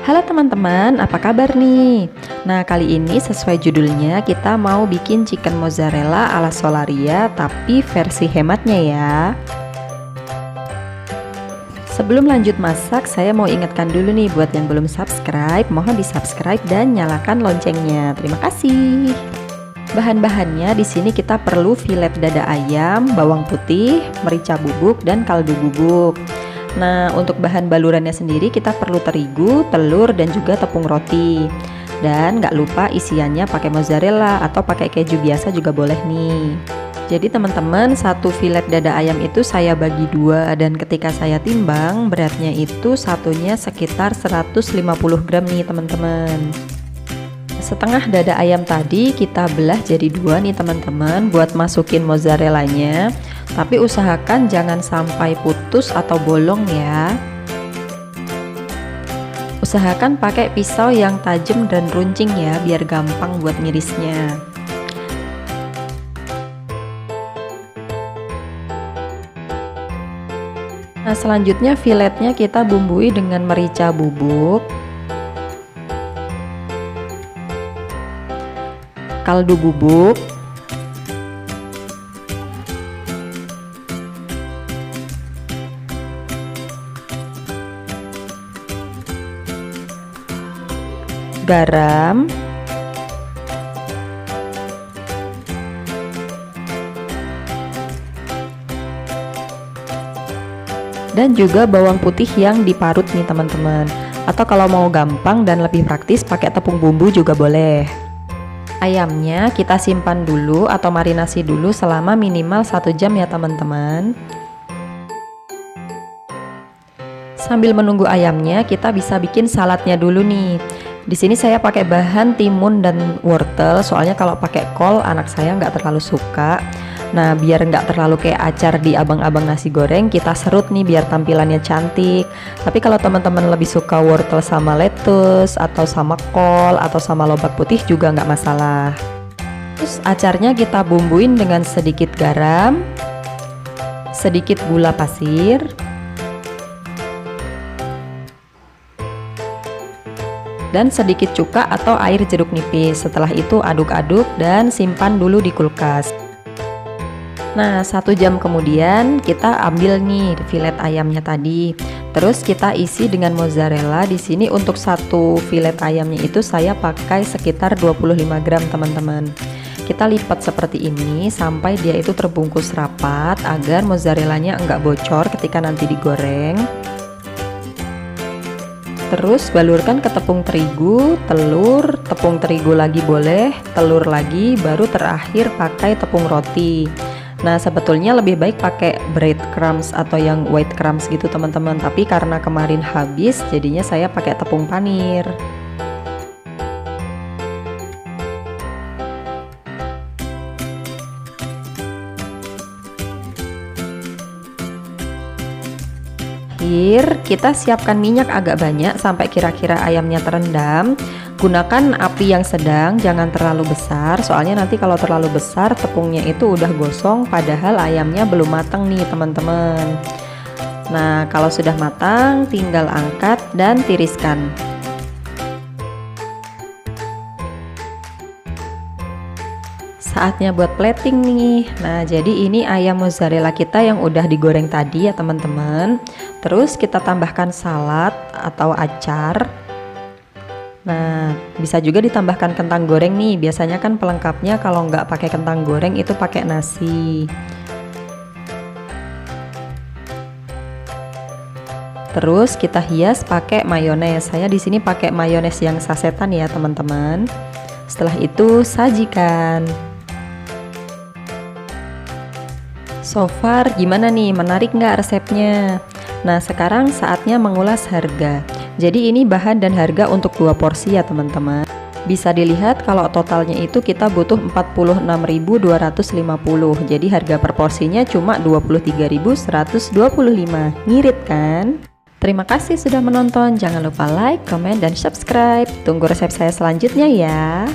Halo teman-teman, apa kabar nih? Nah, kali ini sesuai judulnya kita mau bikin chicken mozzarella ala Solaria tapi versi hematnya ya. Sebelum lanjut masak, saya mau ingatkan dulu nih buat yang belum subscribe, mohon di-subscribe dan nyalakan loncengnya. Terima kasih. Bahan-bahannya di sini kita perlu filet dada ayam, bawang putih, merica bubuk dan kaldu bubuk. Nah, untuk bahan balurannya sendiri kita perlu terigu, telur, dan juga tepung roti. Dan nggak lupa isiannya pakai mozzarella atau pakai keju biasa juga boleh nih. Jadi teman-teman, satu filet dada ayam itu saya bagi dua, dan ketika saya timbang beratnya itu satunya sekitar 150 gram nih teman-teman. Setengah dada ayam tadi kita belah jadi dua nih teman-teman buat masukin mozzarellanya. Tapi usahakan jangan sampai putus atau bolong ya. Usahakan pakai pisau yang tajam dan runcing ya, biar gampang buat mirisnya. Nah, selanjutnya filetnya kita bumbui dengan merica bubuk, kaldu bubuk, garam, dan juga bawang putih yang diparut nih teman-teman. Atau kalau mau gampang dan lebih praktis pakai tepung bumbu juga boleh. Ayamnya kita simpan dulu atau marinasi dulu selama minimal 1 jam ya teman-teman. Sambil menunggu ayamnya, kita bisa bikin saladnya dulu nih. Di sini saya pakai bahan timun dan wortel, soalnya kalau pakai kol anak saya nggak terlalu suka. Nah, biar nggak terlalu kayak acar di abang-abang nasi goreng, kita serut nih biar tampilannya cantik. Tapi kalau teman-teman lebih suka wortel sama lettuce, atau sama kol, atau sama lobak putih juga nggak masalah. Terus acarnya kita bumbuin dengan sedikit garam, sedikit gula pasir, dan sedikit cuka atau air jeruk nipis. Setelah itu aduk-aduk dan simpan dulu di kulkas. Nah, 1 jam kemudian kita ambil nih filet ayamnya tadi. Terus kita isi dengan mozzarella. Di sini untuk satu filet ayamnya itu saya pakai sekitar 25 gram teman-teman. Kita lipat seperti ini sampai dia itu terbungkus rapat agar mozzarellanya enggak bocor ketika nanti digoreng. Terus balurkan ke tepung terigu, telur, tepung terigu lagi boleh, telur lagi, baru terakhir pakai tepung roti. Nah, sebetulnya lebih baik pakai breadcrumbs atau yang white crumbs gitu teman-teman, tapi karena kemarin habis jadinya saya pakai tepung panir. Kita siapkan minyak agak banyak sampai kira-kira ayamnya terendam. Gunakan api yang sedang, jangan terlalu besar, soalnya nanti kalau terlalu besar tepungnya itu udah gosong padahal ayamnya belum matang nih teman-teman. Nah, kalau sudah matang tinggal angkat dan tiriskan. Saatnya buat plating nih. Nah, jadi ini ayam mozzarella kita yang udah digoreng tadi ya teman-teman. Terus kita tambahkan salad atau acar. Nah, bisa juga ditambahkan kentang goreng nih. Biasanya kan pelengkapnya kalau nggak pakai kentang goreng itu pakai nasi. Terus kita hias pakai mayones. Saya di sini pakai mayones yang sasetan ya teman-teman. Setelah itu sajikan. So far gimana nih, menarik nggak resepnya? Nah, sekarang saatnya mengulas harga. Jadi ini bahan dan harga untuk 2 porsi ya teman-teman. Bisa dilihat kalau totalnya itu kita butuh 46.250. Jadi harga per porsinya cuma 23.125. Ngirit kan? Terima kasih sudah menonton. Jangan lupa like, comment, dan subscribe. Tunggu resep saya selanjutnya ya.